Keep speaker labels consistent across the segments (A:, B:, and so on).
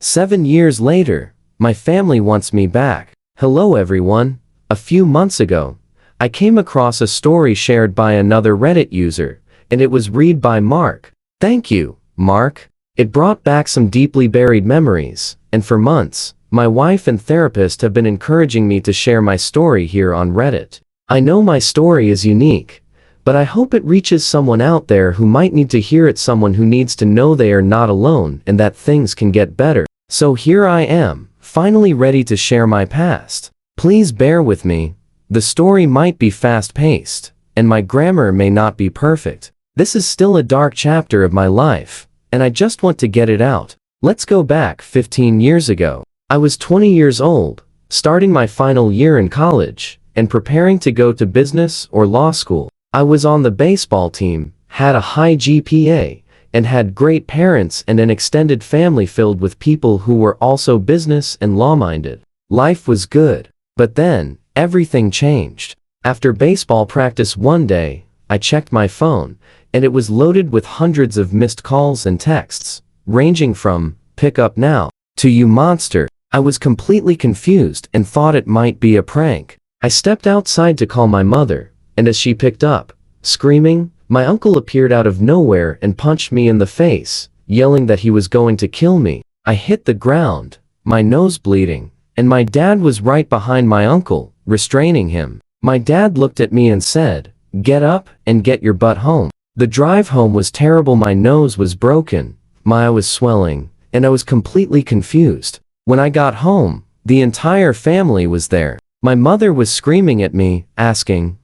A: 7 years later, my family wants me back. Hello everyone. A few months ago, I came across a story shared by another Reddit user, and it was read by Mark. Thank you, Mark. It brought back some deeply buried memories, and for months, my wife and therapist have been encouraging me to share my story here on Reddit. I know my story is unique, but I hope it reaches someone out there who might need to hear it, someone who needs to know they are not alone and that things can get better. So here I am, finally ready to share my past. Please bear with me. The story might be fast-paced, and my grammar may not be perfect. This is still a dark chapter of my life, and I just want to get it out. Let's go back 15 years ago. I was 20 years old, starting my final year in college, and preparing to go to business or law school. I was on the baseball team, had a high GPA, and had great parents and an extended family filled with people who were also business and law-minded. Life was good. But then, everything changed. After baseball practice one day, I checked my phone, and it was loaded with hundreds of missed calls and texts, ranging from, "Pick up now," to "You monster." I was completely confused and thought it might be a prank. I stepped outside to call my mother, and as she picked up, screaming, my uncle appeared out of nowhere and punched me in the face, yelling that he was going to kill me. I hit the ground, my nose bleeding, and my dad was right behind my uncle, restraining him. My dad looked at me and said, "Get up and get your butt home." The drive home was terrible. My nose was broken, my eye was swelling, and I was completely confused. When I got home, the entire family was there. My mother was screaming at me, asking,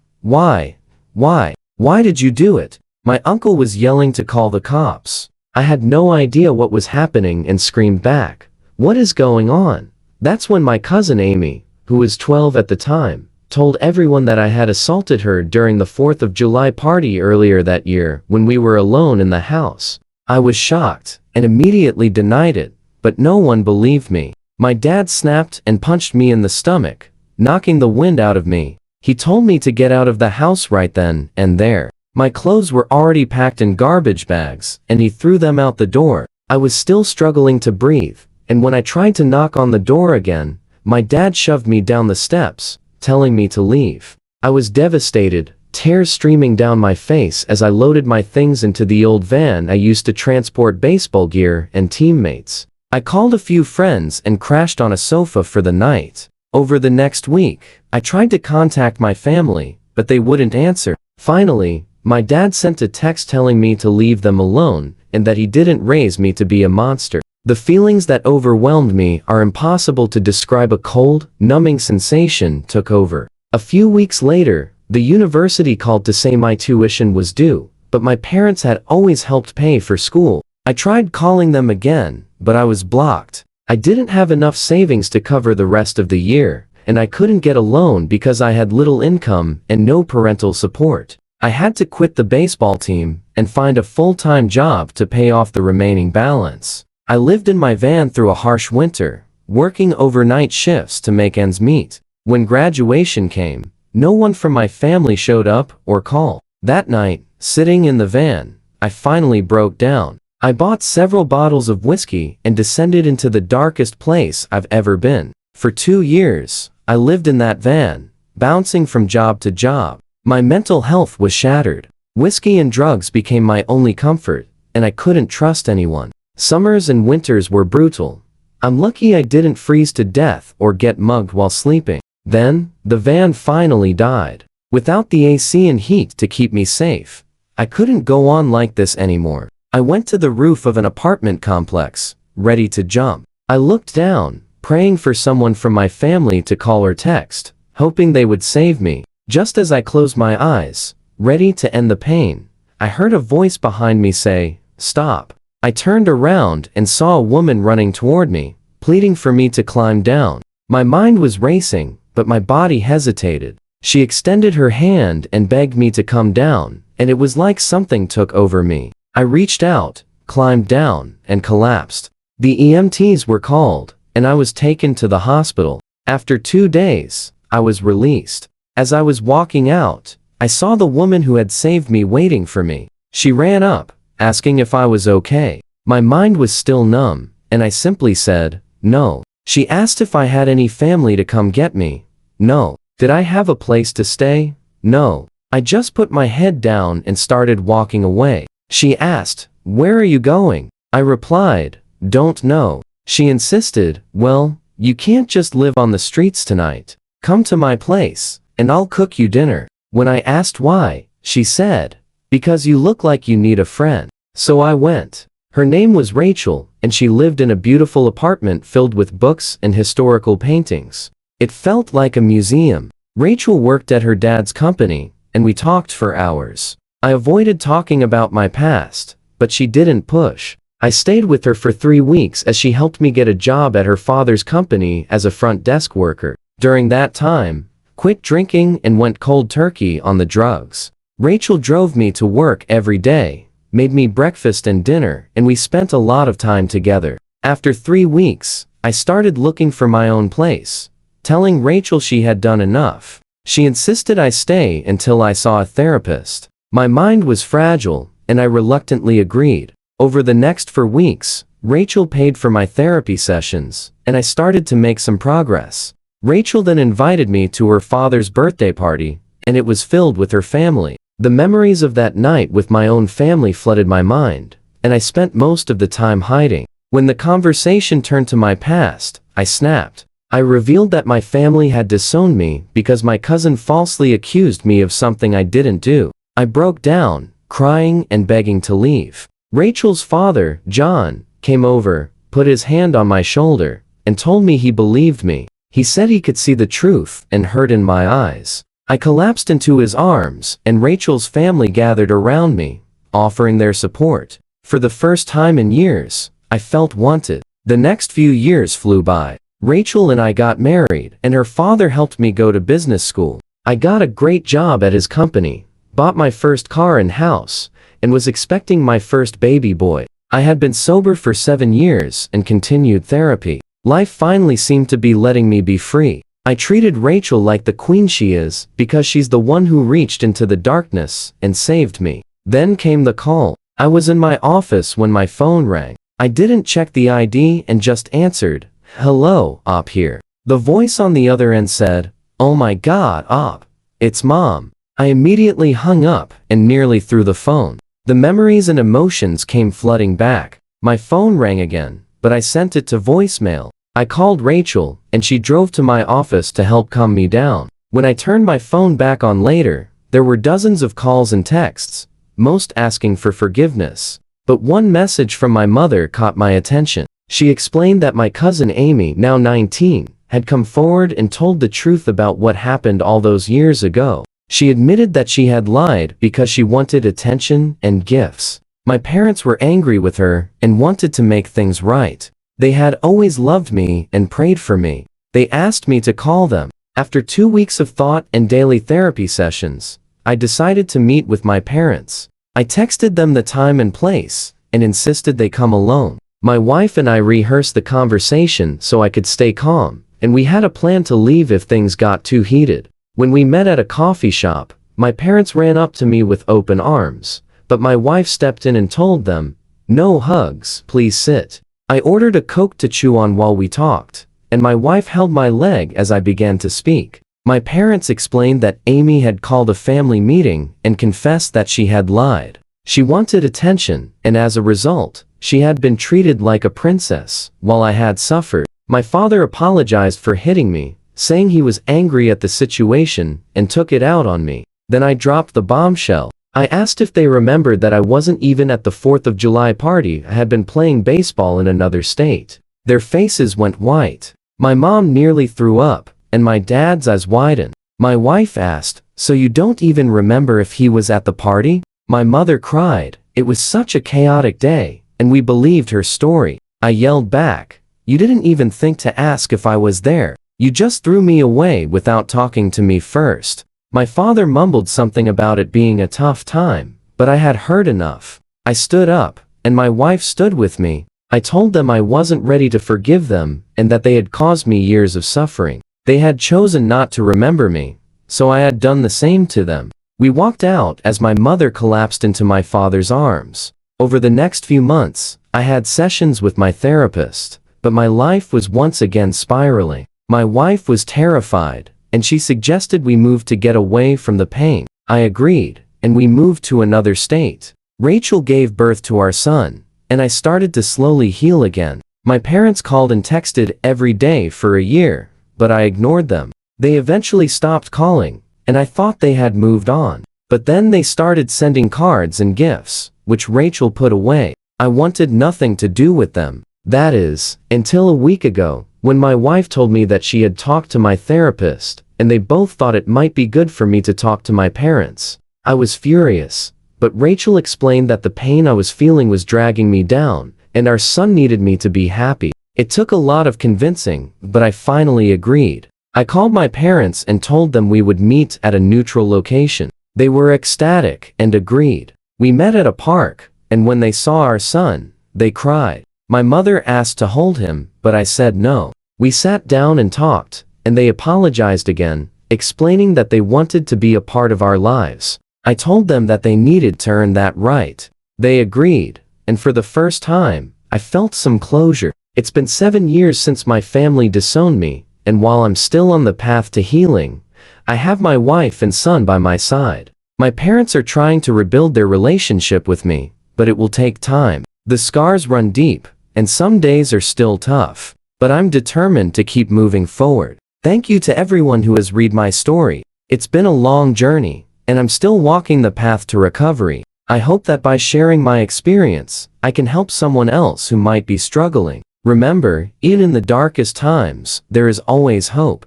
A: Why did you do it?" My uncle was yelling to call the cops. I had no idea what was happening and screamed back, "What is going on?" That's when my cousin Amy, who was 12 at the time, told everyone that I had assaulted her during the 4th of July party earlier that year when we were alone in the house. I was shocked and immediately denied it, but no one believed me. My dad snapped and punched me in the stomach, knocking the wind out of me. He told me to get out of the house right then and there. My clothes were already packed in garbage bags, and he threw them out the door. I was still struggling to breathe, and when I tried to knock on the door again, my dad shoved me down the steps, telling me to leave. I was devastated, tears streaming down my face as I loaded my things into the old van I used to transport baseball gear and teammates. I called a few friends and crashed on a sofa for the night. Over the next week, I tried to contact my family, but they wouldn't answer. Finally, my dad sent a text telling me to leave them alone and that he didn't raise me to be a monster. The feelings that overwhelmed me are impossible to describe. A cold, numbing sensation took over. A few weeks later, the university called to say my tuition was due, but my parents had always helped pay for school. I tried calling them again, but I was blocked. I didn't have enough savings to cover the rest of the year, and I couldn't get a loan because I had little income and no parental support. I had to quit the baseball team and find a full-time job to pay off the remaining balance. I lived in my van through a harsh winter, working overnight shifts to make ends meet. When graduation came, no one from my family showed up or called. That night, sitting in the van, I finally broke down. I bought several bottles of whiskey and descended into the darkest place I've ever been. For 2 years, I lived in that van, bouncing from job to job. My mental health was shattered. Whiskey and drugs became my only comfort, and I couldn't trust anyone. Summers and winters were brutal. I'm lucky I didn't freeze to death or get mugged while sleeping. Then, the van finally died. Without the AC and heat to keep me safe, I couldn't go on like this anymore. I went to the roof of an apartment complex, ready to jump. I looked down, praying for someone from my family to call or text, hoping they would save me. Just as I closed my eyes, ready to end the pain, I heard a voice behind me say, "Stop." I turned around and saw a woman running toward me, pleading for me to climb down. My mind was racing, but my body hesitated. She extended her hand and begged me to come down, and it was like something took over me. I reached out, climbed down, and collapsed. The EMTs were called, and I was taken to the hospital. After 2 days, I was released. As I was walking out, I saw the woman who had saved me waiting for me. She ran up, asking if I was okay. My mind was still numb, and I simply said, no. She asked if I had any family to come get me. No. Did I have a place to stay? No. I just put my head down and started walking away. She asked, where are you going? I replied, don't know. She insisted, well, you can't just live on the streets tonight. Come to my place, and I'll cook you dinner. When I asked why, she said, because you look like you need a friend. So I went. Her name was Rachel, and she lived in a beautiful apartment filled with books and historical paintings. It felt like a museum. Rachel worked at her dad's company, and we talked for hours. I avoided talking about my past, but she didn't push. I stayed with her for 3 weeks as she helped me get a job at her father's company as a front desk worker. During that time, quit drinking and went cold turkey on the drugs. Rachel drove me to work every day, made me breakfast and dinner, and we spent a lot of time together. After 3 weeks, I started looking for my own place, telling Rachel she had done enough. She insisted I stay until I saw a therapist. My mind was fragile, and I reluctantly agreed. Over the next 4 weeks, Rachel paid for my therapy sessions, and I started to make some progress. Rachel then invited me to her father's birthday party, and it was filled with her family. The memories of that night with my own family flooded my mind, and I spent most of the time hiding. When the conversation turned to my past, I snapped. I revealed that my family had disowned me because my cousin falsely accused me of something I didn't do. I broke down, crying and begging to leave. Rachel's father, John, came over, put his hand on my shoulder, and told me he believed me. He said he could see the truth and hurt in my eyes. I collapsed into his arms, and Rachel's family gathered around me, offering their support. For the first time in years, I felt wanted. The next few years flew by. Rachel and I got married, and her father helped me go to business school. I got a great job at his company, bought my first car and house, and was expecting my first baby boy. I had been sober for 7 years and continued therapy. Life finally seemed to be letting me be free. I treated Rachel like the queen she is because she's the one who reached into the darkness and saved me. Then came the call. I was in my office when my phone rang. I didn't check the ID and just answered, "Hello, Op here." The voice on the other end said, "Oh my God, Op. It's Mom." I immediately hung up and nearly threw the phone. The memories and emotions came flooding back. My phone rang again, but I sent it to voicemail. I called Rachel, and she drove to my office to help calm me down. When I turned my phone back on later, there were dozens of calls and texts, most asking for forgiveness. But one message from my mother caught my attention. She explained that my cousin Amy, now 19, had come forward and told the truth about what happened all those years ago. She admitted that she had lied because she wanted attention and gifts. My parents were angry with her and wanted to make things right. They had always loved me and prayed for me. They asked me to call them. After 2 weeks of thought and daily therapy sessions, I decided to meet with my parents. I texted them the time and place and insisted they come alone. My wife and I rehearsed the conversation so I could stay calm, and we had a plan to leave if things got too heated. When we met at a coffee shop, my parents ran up to me with open arms, but my wife stepped in and told them, "No hugs, please sit." I ordered a Coke to chew on while we talked, and my wife held my leg as I began to speak. My parents explained that Amy had called a family meeting and confessed that she had lied. She wanted attention, and as a result, she had been treated like a princess, while I had suffered. My father apologized for hitting me, saying he was angry at the situation and took it out on me. Then I dropped the bombshell. I asked if they remembered that I wasn't even at the 4th of July party. I had been playing baseball in another state. Their faces went white. My mom nearly threw up, and my dad's eyes widened. My wife asked, "So you don't even remember if he was at the party?" My mother cried. It was such a chaotic day, and we believed her story. I yelled back, "You didn't even think to ask if I was there. You just threw me away without talking to me first." My father mumbled something about it being a tough time, but I had heard enough. I stood up, and my wife stood with me. I told them I wasn't ready to forgive them, and that they had caused me years of suffering. They had chosen not to remember me, so I had done the same to them. We walked out as my mother collapsed into my father's arms. Over the next few months, I had sessions with my therapist, but my life was once again spiraling. My wife was terrified, and she suggested we move to get away from the pain. I agreed, and we moved to another state. Rachel gave birth to our son, and I started to slowly heal again. My parents called and texted every day for a year, but I ignored them. They eventually stopped calling, and I thought they had moved on. But then they started sending cards and gifts, which Rachel put away. I wanted nothing to do with them. That is, until a week ago, when my wife told me that she had talked to my therapist, and they both thought it might be good for me to talk to my parents. I was furious, but Rachel explained that the pain I was feeling was dragging me down, and our son needed me to be happy. It took a lot of convincing, but I finally agreed. I called my parents and told them we would meet at a neutral location. They were ecstatic and agreed. We met at a park, and when they saw our son, they cried. My mother asked to hold him, but I said no. We sat down and talked, and they apologized again, explaining that they wanted to be a part of our lives. I told them that they needed to earn that right. They agreed, and for the first time, I felt some closure. It's been 7 years since my family disowned me, and while I'm still on the path to healing, I have my wife and son by my side. My parents are trying to rebuild their relationship with me, but it will take time. The scars run deep, and some days are still tough, but I'm determined to keep moving forward. Thank you to everyone who has read my story. It's been a long journey, and I'm still walking the path to recovery. I hope that by sharing my experience, I can help someone else who might be struggling. Remember, even in the darkest times, there is always hope.